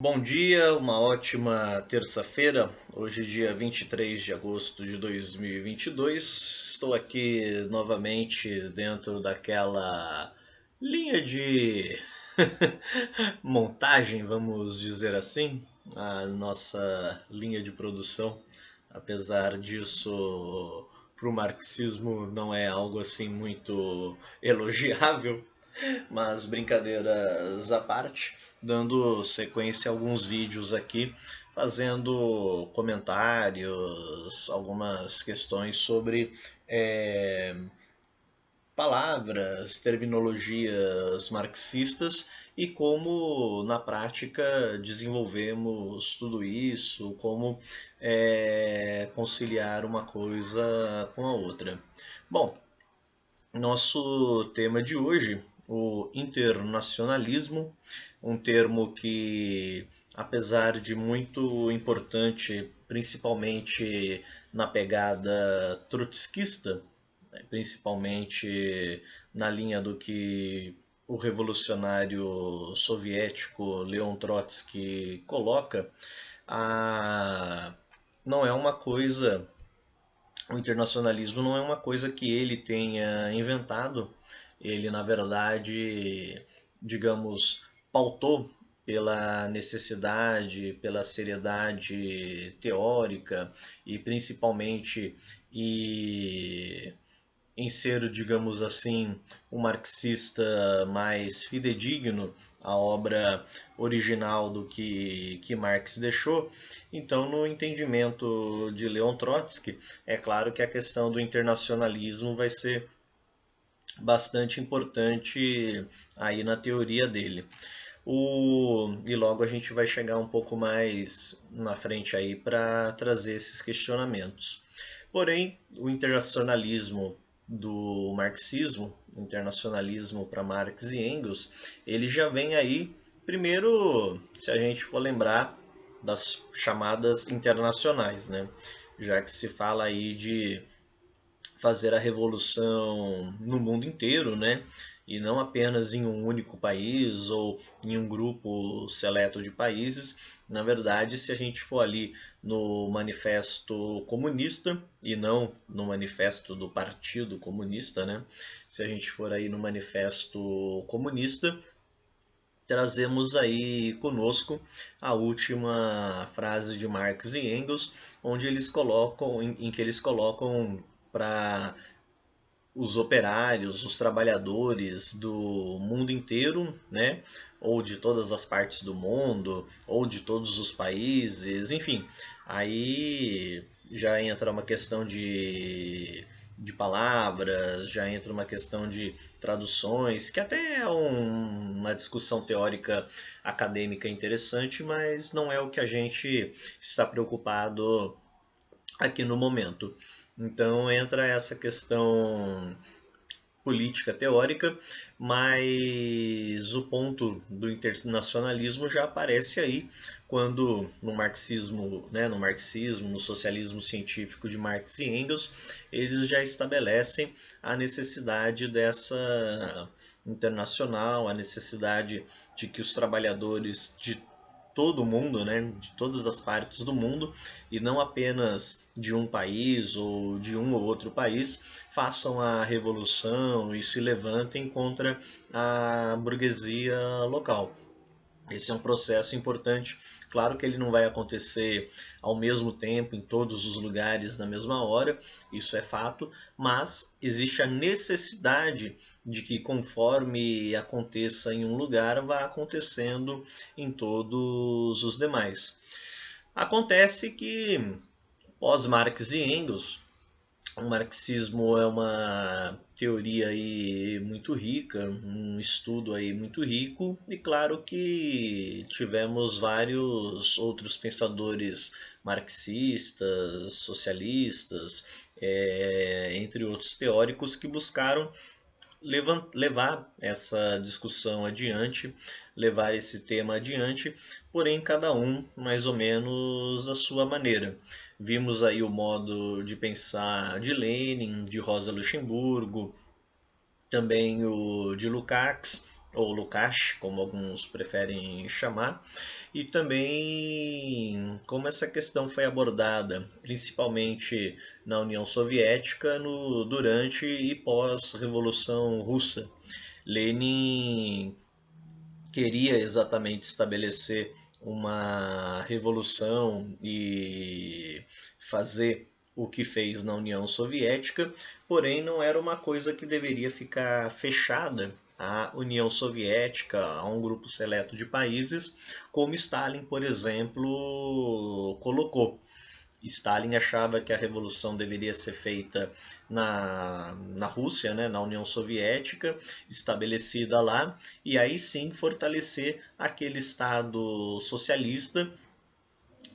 Bom dia, uma ótima terça-feira. Hoje, dia 23 de agosto de 2022. Estou aqui novamente dentro daquela linha de montagem, vamos dizer assim, a nossa linha de produção. Apesar disso, para o marxismo não é algo assim muito elogiável, mas brincadeiras à parte, dando sequência a alguns vídeos aqui, fazendo comentários, algumas questões sobre é, palavras, terminologias marxistas e como na prática desenvolvemos tudo isso, como conciliar uma coisa com a outra. Bom, nosso tema de hoje, o internacionalismo, um termo que, apesar de muito importante, principalmente na pegada trotskista, principalmente na linha do que o revolucionário soviético Leon Trotsky coloca, a... não é uma coisa o internacionalismo não é uma coisa que ele tenha inventado. Ele, na verdade, digamos, pautou pela necessidade, pela seriedade teórica e principalmente e em ser, digamos assim, um marxista mais fidedigno à obra original do que Marx deixou. Então, no entendimento de Leon Trotsky, é claro que a questão do internacionalismo vai ser bastante importante aí na teoria dele. E logo a gente vai chegar um pouco mais na frente aí para trazer esses questionamentos. Porém, o internacionalismo do marxismo, internacionalismo para Marx e Engels, ele já vem aí, primeiro, se a gente for lembrar das chamadas internacionais, né? Já que se fala aí de fazer a revolução no mundo inteiro, né? E não apenas em um único país ou em um grupo seleto de países. Na verdade, se a gente for ali no Manifesto Comunista e não no Manifesto do Partido Comunista, né? Se a gente for aí no Manifesto Comunista, trazemos aí conosco a última frase de Marx e Engels, onde eles colocam, em que eles colocam para os operários, os trabalhadores do mundo inteiro, né? Ou de todas as partes do mundo, ou de todos os países, enfim. Aí já entra uma questão de palavras, já entra uma questão de traduções, que até é uma discussão teórica acadêmica interessante, mas não é o que a gente está preocupado aqui no momento. Então entra essa questão política teórica, mas o ponto do internacionalismo já aparece aí quando no marxismo, no socialismo científico de Marx e Engels, eles já estabelecem a necessidade dessa internacional, a necessidade de que os trabalhadores de todo mundo, né, de todas as partes do mundo, e não apenas de um país ou de um ou outro país, façam a revolução e se levantem contra a burguesia local. Esse é um processo importante. Claro que ele não vai acontecer ao mesmo tempo em todos os lugares na mesma hora, isso é fato, mas existe a necessidade de que conforme aconteça em um lugar, vá acontecendo em todos os demais. Acontece que pós Marx e Engels, o marxismo é uma teoria aí muito rica, um estudo aí muito rico, e claro que tivemos vários outros pensadores marxistas, socialistas, entre outros teóricos que buscaram levar essa discussão adiante, levar esse tema adiante, porém cada um mais ou menos a sua maneira. Vimos aí o modo de pensar de Lenin, de Rosa Luxemburgo, também o de Lukács, ou Lukács, como alguns preferem chamar, e também como essa questão foi abordada, principalmente na União Soviética, durante e pós-Revolução Russa. Lenin queria exatamente estabelecer uma revolução e fazer o que fez na União Soviética, porém não era uma coisa que deveria ficar fechada à União Soviética, a um grupo seleto de países, como Stalin, por exemplo, colocou. Stalin achava que a revolução deveria ser feita na Rússia, né, na União Soviética, estabelecida lá, e aí sim fortalecer aquele Estado socialista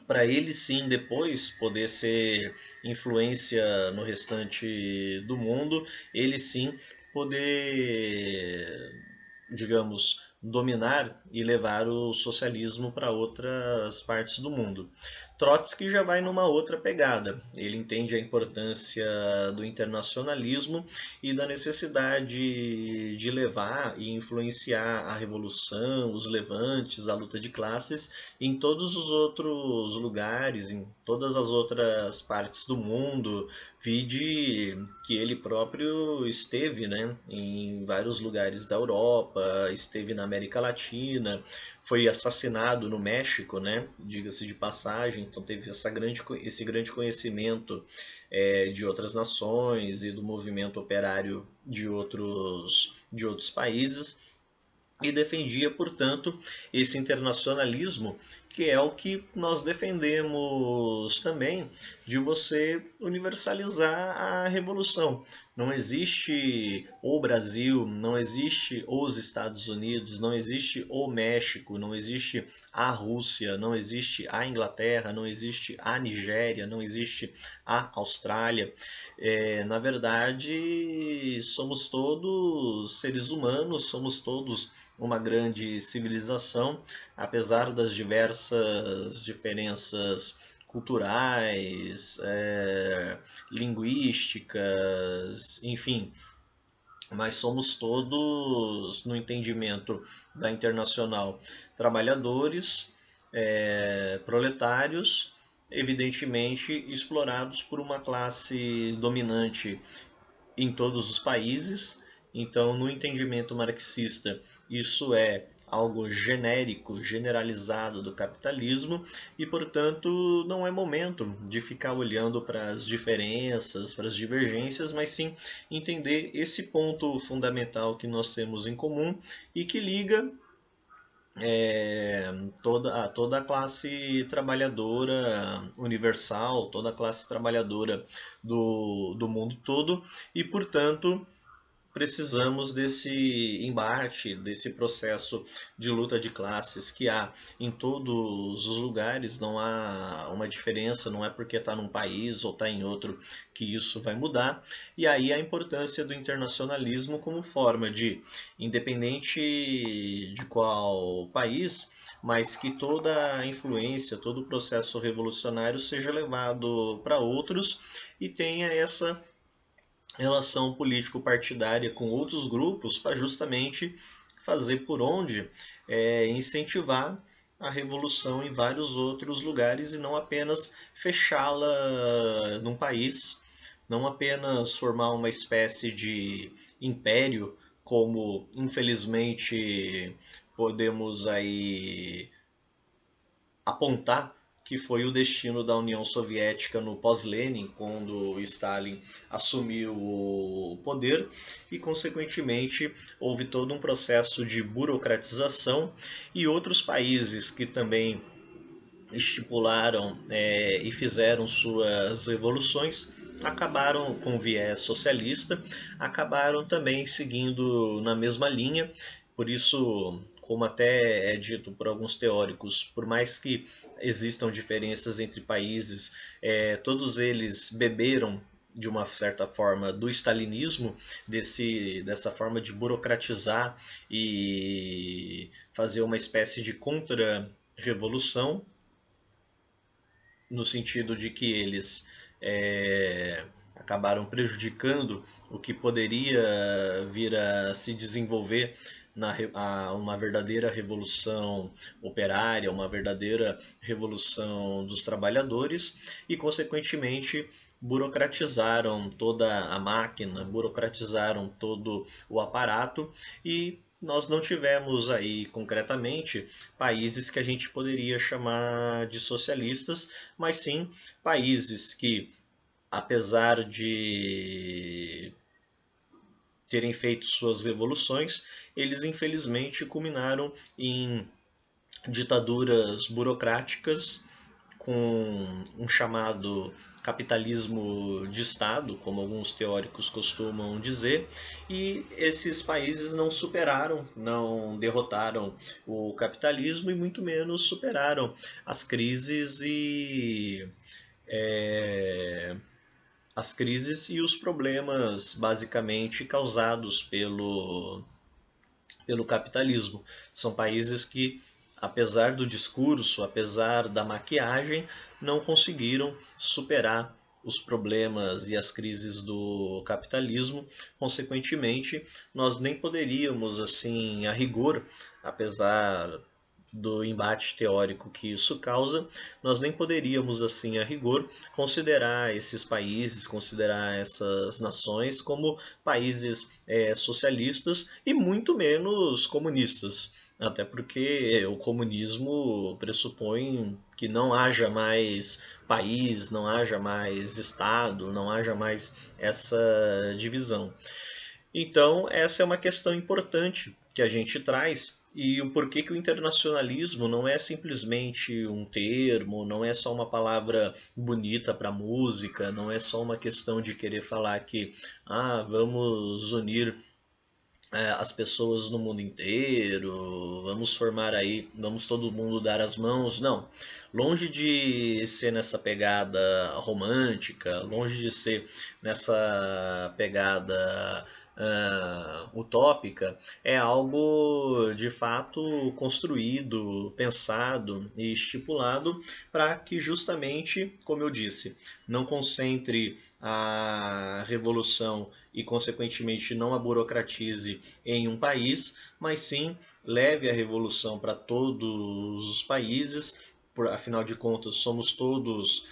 para ele sim depois poder ser influência no restante do mundo, ele sim poder, digamos, dominar e levar o socialismo para outras partes do mundo. Trotsky já vai numa outra pegada. Ele entende a importância do internacionalismo e da necessidade de levar e influenciar a revolução, os levantes, a luta de classes em todos os outros lugares, em todas as outras partes do mundo. Vide que ele próprio esteve, né, em vários lugares da Europa, esteve na América Latina, foi assassinado no México, né, diga-se de passagem, então teve esse grande conhecimento de outras nações e do movimento operário de outros países e defendia, portanto, esse internacionalismo, que é o que nós defendemos também, de você universalizar a revolução. Não existe o Brasil, não existe os Estados Unidos, não existe o México, não existe a Rússia, não existe a Inglaterra, não existe a Nigéria, não existe a Austrália. Na verdade, somos todos seres humanos, somos todos uma grande civilização, apesar das diversas diferenças culturais, linguísticas, enfim, mas somos todos, no entendimento da Internacional, trabalhadores, proletários, evidentemente explorados por uma classe dominante em todos os países. Então, no entendimento marxista, isso é algo genérico, generalizado do capitalismo e, portanto, não é momento de ficar olhando para as diferenças, para as divergências, mas sim entender esse ponto fundamental que nós temos em comum e que liga toda a classe trabalhadora universal, toda a classe trabalhadora do mundo todo e, portanto, precisamos desse embate, desse processo de luta de classes que há em todos os lugares, não há uma diferença, não é porque está num país ou está em outro que isso vai mudar. E aí a importância do internacionalismo como forma de, independente de qual país, mas que toda a influência, todo o processo revolucionário seja levado para outros e tenha essa relação político-partidária com outros grupos para justamente fazer por onde incentivar a revolução em vários outros lugares e não apenas fechá-la num país, não apenas formar uma espécie de império, como infelizmente podemos aí apontar que foi o destino da União Soviética no pós-Lenin, quando Stalin assumiu o poder, e, consequentemente, houve todo um processo de burocratização e outros países que também estipularam e fizeram suas revoluções acabaram com viés socialista, acabaram também seguindo na mesma linha. Por isso, como até é dito por alguns teóricos, por mais que existam diferenças entre países, todos eles beberam de uma certa forma do stalinismo, dessa forma de burocratizar e fazer uma espécie de contra-revolução, no sentido de que eles acabaram prejudicando o que poderia vir a se desenvolver uma verdadeira revolução operária, uma verdadeira revolução dos trabalhadores e, consequentemente, burocratizaram toda a máquina, burocratizaram todo o aparato e nós não tivemos aí concretamente países que a gente poderia chamar de socialistas, mas sim países que, apesar de terem feito suas revoluções, eles infelizmente culminaram em ditaduras burocráticas com um chamado capitalismo de Estado, como alguns teóricos costumam dizer, e esses países não superaram, não derrotaram o capitalismo e muito menos superaram as crises é, e os problemas basicamente causados pelo capitalismo. São países que, apesar do discurso, apesar da maquiagem, não conseguiram superar os problemas e as crises do capitalismo. Consequentemente, nós nem poderíamos, assim, a rigor, apesar do embate teórico que isso causa, nós nem poderíamos, assim, a rigor, considerar esses países, considerar essas nações como países socialistas e muito menos comunistas. Até porque o comunismo pressupõe que não haja mais país, não haja mais Estado, não haja mais essa divisão. Então, essa é uma questão importante que a gente traz e o porquê que o internacionalismo não é simplesmente um termo, não é só uma palavra bonita para música, não é só uma questão de querer falar que vamos unir as pessoas no mundo inteiro, vamos formar aí, vamos todo mundo dar as mãos. Não, longe de ser nessa pegada romântica, longe de ser nessa pegada utópica, é algo de fato construído, pensado e estipulado para que justamente, como eu disse, não concentre a revolução e, consequentemente, não a burocratize em um país, mas sim leve a revolução para todos os países. Afinal de contas, somos todos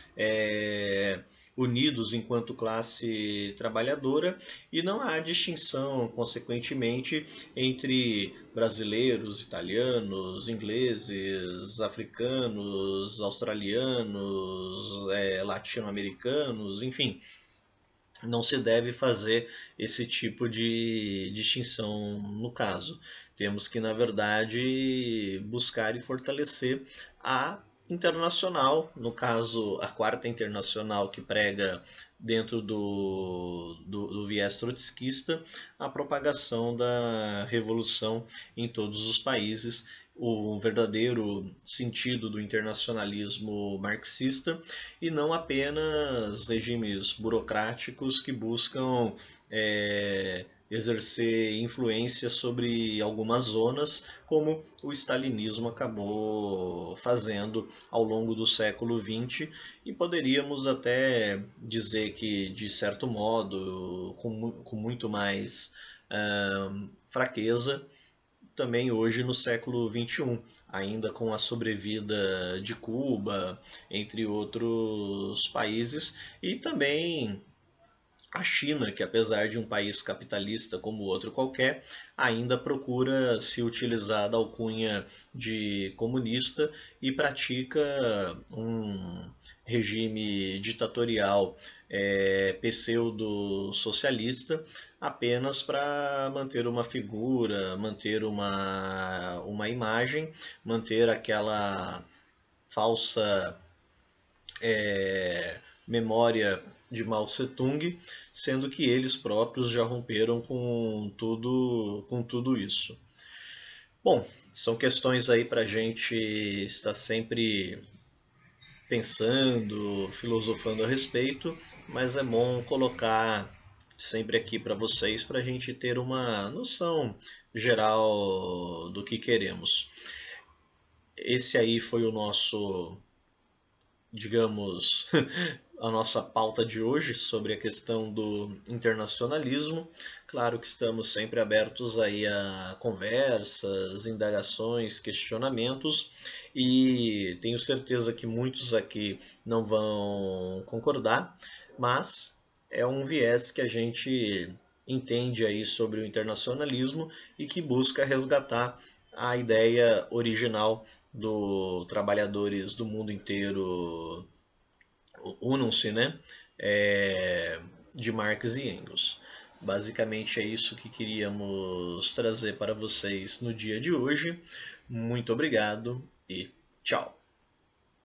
unidos enquanto classe trabalhadora e não há distinção, consequentemente, entre brasileiros, italianos, ingleses, africanos, australianos, latino-americanos, enfim, não se deve fazer esse tipo de distinção no caso. Temos que, na verdade, buscar e fortalecer a internacional, no caso, a quarta internacional que prega dentro do viés trotskista a propagação da revolução em todos os países, o verdadeiro sentido do internacionalismo marxista e não apenas regimes burocráticos que buscam exercer influência sobre algumas zonas, como o stalinismo acabou fazendo ao longo do século XX, e poderíamos até dizer que, de certo modo, com muito mais fraqueza, também hoje no século XXI, ainda com a sobrevida de Cuba, entre outros países, e também a China, que apesar de um país capitalista como outro qualquer, ainda procura se utilizar da alcunha de comunista e pratica um regime ditatorial pseudo-socialista apenas para manter uma figura, manter uma imagem, manter aquela falsa memória de Mao Tse-tung, sendo que eles próprios já romperam com tudo isso. Bom, são questões aí para a gente estar sempre pensando, filosofando a respeito, mas é bom colocar sempre aqui para vocês para a gente ter uma noção geral do que queremos. Esse aí foi o nosso, digamos, a nossa pauta de hoje sobre a questão do internacionalismo. Claro que estamos sempre abertos aí a conversas, indagações, questionamentos e tenho certeza que muitos aqui não vão concordar, mas é um viés que a gente entende aí sobre o internacionalismo e que busca resgatar a ideia original do trabalhadores do mundo inteiro unam-se, né? De Marx e Engels. Basicamente é isso que queríamos trazer para vocês no dia de hoje. Muito obrigado e tchau!